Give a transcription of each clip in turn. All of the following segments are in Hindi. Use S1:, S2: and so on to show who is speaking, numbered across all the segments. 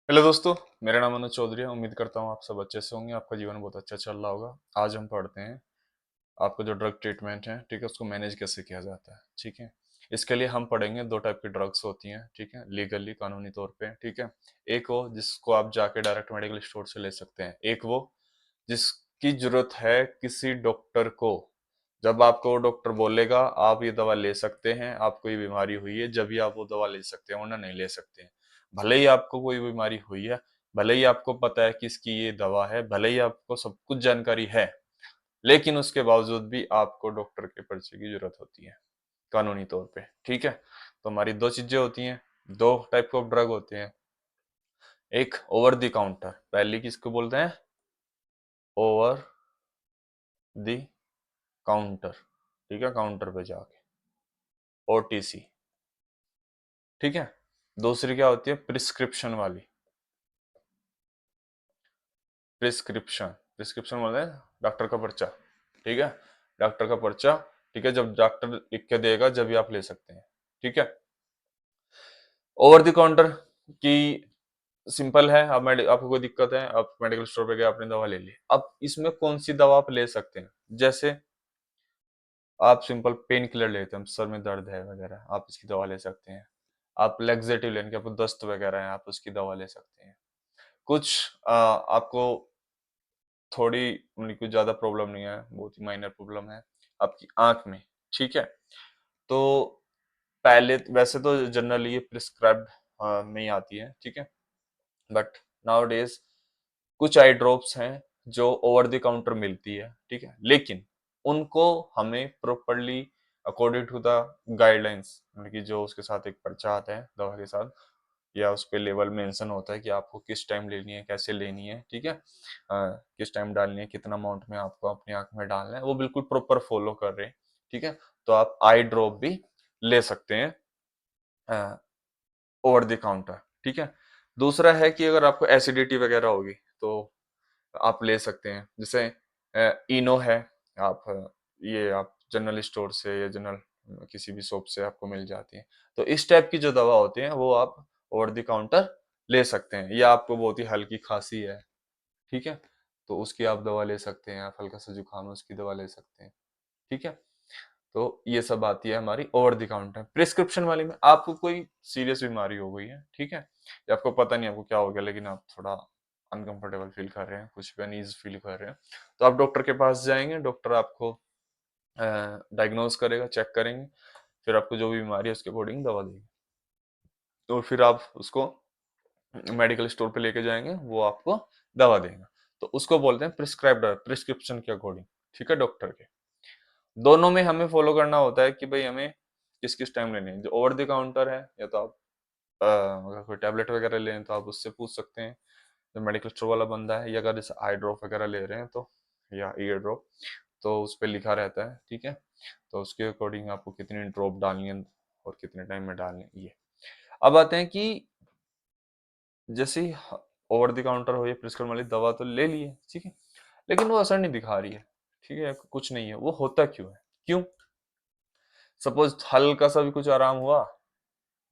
S1: हेलो दोस्तों। मेरा नाम अनुज चौधरी है। उम्मीद करता हूँ आप सब अच्छे से होंगे, आपका जीवन बहुत अच्छा चल रहा होगा। आज हम पढ़ते हैं आपको जो ड्रग ट्रीटमेंट है, ठीक है, उसको मैनेज कैसे किया जाता है। ठीक है, इसके लिए हम पढ़ेंगे दो टाइप की ड्रग्स होती हैं, ठीक है, लीगली कानूनी तौर पे। ठीक है, एक वो जिसको आप जाके डायरेक्ट मेडिकल स्टोर से ले सकते हैं, एक वो जिसकी जरूरत है किसी डॉक्टर को। जब आपको वो डॉक्टर बोलेगा आप ये दवा ले सकते हैं, आपको ये बीमारी हुई है, जब भी आप वो दवा ले सकते हैं, वरना नहीं ले सकते हैं। भले ही आपको कोई बीमारी हुई है, भले ही आपको पता है कि इसकी ये दवा है, भले ही आपको सब कुछ जानकारी है, लेकिन उसके बावजूद भी आपको डॉक्टर के पर्चे की जरूरत होती है कानूनी तौर पे। ठीक है, तो हमारी दो चीजें होती हैं, दो टाइप ऑफ ड्रग होते हैं। एक ओवर द काउंटर, पहली किसको बोलते हैं? Over the counter. ठीक है, काउंटर पे जाके ओटीसी। ठीक है, दूसरी क्या होती है? प्रिस्क्रिप्शन वाली। प्रिस्क्रिप्शन, प्रिस्क्रिप्शन बोलते हैं डॉक्टर का पर्चा। ठीक है, डॉक्टर का पर्चा। ठीक है, जब डॉक्टर लिख के देगा जब भी आप ले सकते हैं। ठीक है, ओवर द काउंटर की सिंपल है। अब आपको कोई दिक्कत है, आप मेडिकल स्टोर पे गए, आपने दवा ले ली। अब इसमें कौन सी दवा आप ले सकते हैं? जैसे आप सिंपल पेन किलर लेते हैं, सर में दर्द है वगैरह, आप इसकी दवा ले सकते हैं। आप लेक्सेटिव लेने के, आपको दस्त वगैरह है, आप उसकी दवा ले सकते हैं। कुछ आपको थोड़ी मतलब कुछ ज्यादा प्रॉब्लम नहीं है, बहुत ही माइनर प्रॉब्लम है आपकी आंख में। ठीक है, तो पहले वैसे तो जनरली ये प्रिस्क्राइब्ड में ही आती है। ठीक है, बट नाउ डेज कुछ आई ड्रॉप्स हैं जो ओवर द काउंटर मिलती है। ठीक है, लेकिन उनको हमें properly according to the guidelines, मतलब कि जो उसके साथ एक पर्चा आता है दवा के साथ, या उस पे लेवल मेंशन होता है कि आपको किस टाइम लेनी है, कैसे लेनी है। ठीक है, किस टाइम डालनी है, कितना अमाउंट में आपको अपनी आंख में डालना है, वो बिल्कुल प्रॉपर फॉलो कर रहे हैं। ठीक है, तो आप आई ड्रॉप भी ले सकते हैं ओवर द काउंटर। ठीक है, दूसरा है कि अगर आपको एसिडिटी वगैरह होगी तो आप ले सकते हैं। जैसे इनो है, आप ये आप जनरल स्टोर से या जनरल किसी भी शॉप से आपको मिल जाती है। तो इस टाइप की जो दवा होती है वो आप ओवर द काउंटर ले सकते हैं। या आपको बहुत ही हल्की खांसी है, ठीक है, तो उसकी आप दवा ले सकते हैं। आप हल्का सा जुकाम है, उसकी दवा ले सकते हैं। ठीक है, तो ये सब आती है हमारी ओवर द काउंटर। प्रिस्क्रिप्शन वाली में आपको कोई सीरियस बीमारी हो गई है, ठीक है, या आपको पता नहीं आपको क्या हो गया, लेकिन आप थोड़ा अनकंफर्टेबल फील कर रहे हैं, कुछ भी अनईज फील कर रहे हैं, तो आप डॉक्टर के पास जाएंगे। डॉक्टर आपको डायग्नोज करेगा, चेक करेंगे, फिर आपको जो भी बीमारी है उसके अकॉर्डिंग दवा देंगे। तो फिर आप उसको मेडिकल स्टोर पे लेके जाएंगे, वो आपको दवा देगा। तो उसको बोलते हैं प्रिस्क्राइब्ड, प्रिस्क्रिप्शन के अकॉर्डिंग। ठीक है, डॉक्टर के दोनों में हमें फॉलो करना होता है कि भाई हमें किस किस टाइम लेनी है। जो ओवर द काउंटर है, या तो आप अगर कोई टैबलेट वगैरह लें तो आप उससे पूछ सकते हैं, जो मेडिकल स्टोर वाला बंदा है। या अगर जैसे आई ड्रॉप वगैरह ले रहे हैं तो, या ईयर ड्रॉप, तो उस पर लिखा रहता है। ठीक है, तो उसके अकॉर्डिंग आपको कितनी ड्रॉप डालनी है और कितने टाइम में डालनी है, ये। अब आते हैं कि जैसे ही ओवर द काउंटर हो या प्रिस्क्रिप्शन वाली दवा तो ले ली है, ठीक है, लेकिन वो असर नहीं दिखा रही है। ठीक है, कुछ नहीं है, वो होता क्यों है? क्यों? सपोज हल्का सा भी कुछ आराम हुआ,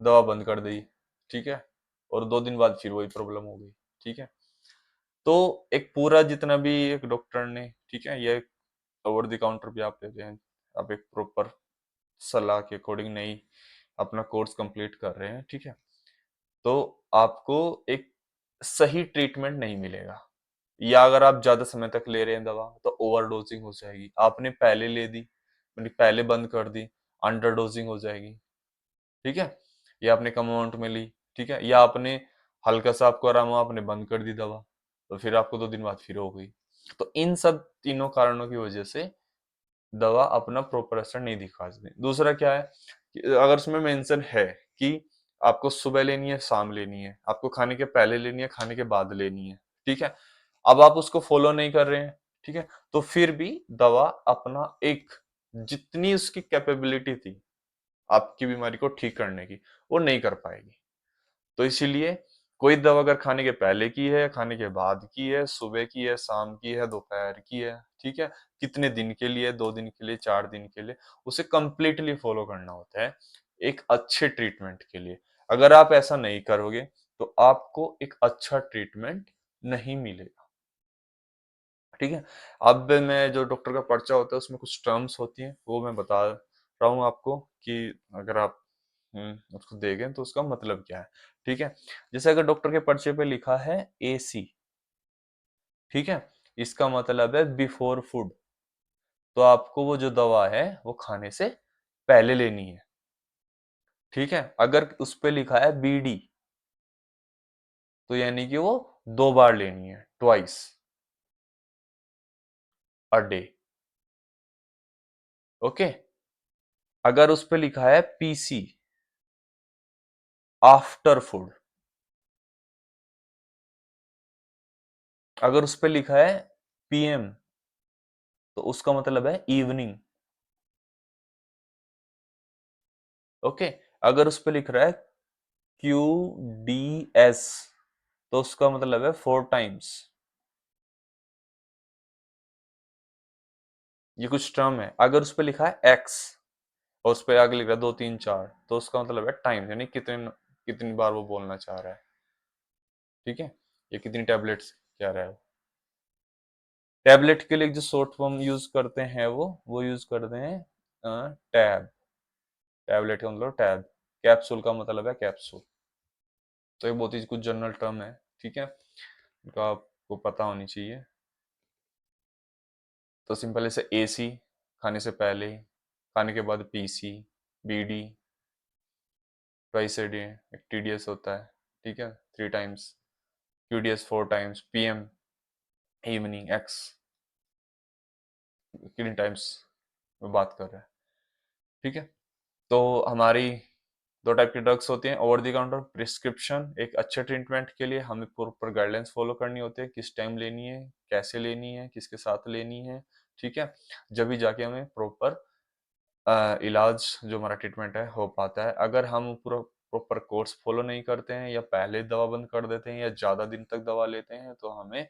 S1: दवा बंद कर दी, ठीक है, और 2 दिन बाद फिर वही प्रॉब्लम हो गई। ठीक है, तो एक पूरा जितना भी एक डॉक्टर ने, ठीक है, ये ओवर द काउंटर भी आप लेते हैं, आप एक प्रॉपर सलाह के अकॉर्डिंग नहीं अपना कोर्स कंप्लीट कर रहे हैं, ठीक है, तो आपको एक सही ट्रीटमेंट नहीं मिलेगा। या अगर आप ज्यादा समय तक ले रहे हैं दवा तो ओवरडोजिंग हो जाएगी। आपने पहले ले दी, मतलब पहले बंद कर दी, अंडर डोजिंग हो जाएगी। ठीक है, या आपने कम अमाउंट में ली, ठीक है, या आपने हल्का सा आपको आराम हुआ, आपने बंद कर दी दवा, तो फिर आपको 2 दिन बाद फिर हो गई। तो इन सब तीनों कारणों की वजह से दवा अपना प्रॉपर असर नहीं दिखा सकती। दूसरा क्या है कि अगर उसमें मेंशन है कि आपको सुबह लेनी है, शाम लेनी है, आपको खाने के पहले लेनी है, खाने के बाद लेनी है, ठीक है, अब आप उसको फॉलो नहीं कर रहे हैं, ठीक है, तो फिर भी दवा अपना एक जितनी उसकी कैपेबिलिटी थी आपकी बीमारी को ठीक करने की, वो नहीं कर पाएगी। तो इसीलिए कोई दवा अगर खाने के पहले की है, खाने के बाद की है, सुबह की है, शाम की है, दोपहर की है, ठीक है, कितने दिन के लिए, 2 दिन के लिए, 4 दिन के लिए, उसे कंप्लीटली फॉलो करना होता है एक अच्छे ट्रीटमेंट के लिए। अगर आप ऐसा नहीं करोगे तो आपको एक अच्छा ट्रीटमेंट नहीं मिलेगा। ठीक है। अब मैं जो डॉक्टर का पर्चा होता है उसमें कुछ टर्म्स होती हैं, वो मैं बता रहा हूँ आपको कि अगर आप उसको देखें तो उसका मतलब क्या है। ठीक है। जैसे अगर डॉक्टर के पर्चे पे लिखा है AC, ठीक है, इसका मतलब है बिफोर फूड, तो आपको वो जो दवा है वो खाने से पहले लेनी है। ठीक है। अगर उस पे लिखा है BD, तो यानी कि वो 2 बार लेनी है, ट्वाइस अ डे। ओके। अगर उस पे लिखा है PC, आफ्टर फूड, अगर उस पे लिखा है PM, तो उसका मतलब है इवनिंग। ओके। अगर उस पे लिख रहा है QDS, तो उसका मतलब है 4 टाइम्स। ये कुछ टर्म है। अगर उस पे लिखा है X और उस पे आगे लिख रहा है 2 3 4, तो उसका मतलब है टाइम, यानी कितने कितनी बार वो बोलना चाह रहा है। ठीक है। ये कितनी टैबलेट्स कह रहा है। टैबलेट के लिए जो शॉर्ट फॉर्म यूज करते हैं वो यूज करते हैं टैब। टैबलेट का मतलब टैब, कैप्सूल का मतलब है कैप्सूल। तो ये बहुत ही कुछ जनरल टर्म है। ठीक है। इनको आपको पता होनी चाहिए। तो सिंपल ऐसे AC खाने से पहले, खाने के बाद PC, BD twice a day, एक TDS होता है, ठीक है, 3 times, QDS 4 times, PM evening, X कितनी टाइम्स में बात कर रहे हैं। ठीक है। तो हमारी 2 टाइप की ड्रग्स होती हैं, ओवर द काउंटर, प्रिस्क्रिप्शन। एक अच्छे ट्रीटमेंट के लिए हमें प्रॉपर गाइडलाइंस फॉलो करनी होती है, किस टाइम लेनी है, कैसे लेनी है, किसके साथ लेनी है। ठीक है। जब भी जाके हमें प्रॉपर इलाज, जो हमारा ट्रीटमेंट है, हो पाता है। अगर हम पूरा प्रॉपर कोर्स फॉलो नहीं करते हैं या पहले दवा बंद कर देते हैं या ज़्यादा दिन तक दवा लेते हैं, तो हमें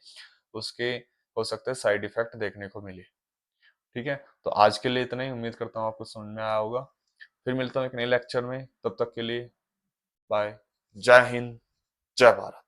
S1: उसके हो सकता है साइड इफेक्ट देखने को मिले। ठीक है। तो आज के लिए इतना ही, उम्मीद करता हूँ आपको समझ में आया होगा। फिर मिलता हूँ एक नए लेक्चर में, तब तक के लिए बाय। जय हिंद, जय भारत।